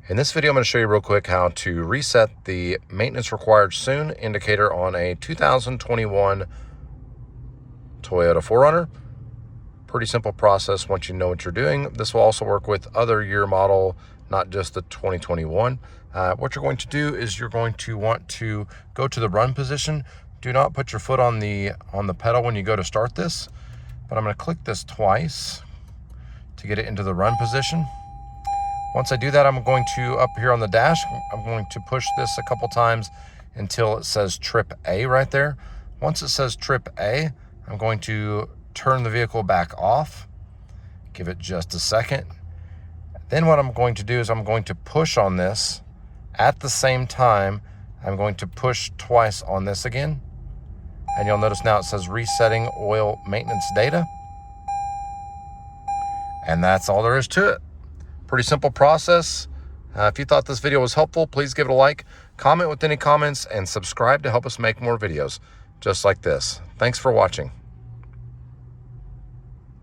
In this video, I'm going to show you real quick how to reset the maintenance required soon indicator on a 2021 Toyota 4Runner. Pretty simple process once you know what you're doing. This will also work with other year model, not just the 2021. What you're going to do is you're going to want to go to the run position. Do not put your foot on the pedal when you go to start this, but I'm going to click this twice to get it into the run position. Once I do that, I'm going to, up here on the dash, I'm going to push this a couple times until it says trip A right there. Once it says trip A, I'm going to turn the vehicle back off, give it just a second. Then what I'm going to do is I'm going to push on this. At the same time, I'm going to push twice on this again. And you'll notice now it says resetting oil maintenance data. And that's all there is to it. Pretty simple process. If you thought this video was helpful, please give it a like, comment with any comments, and subscribe to help us make more videos just like this. Thanks for watching.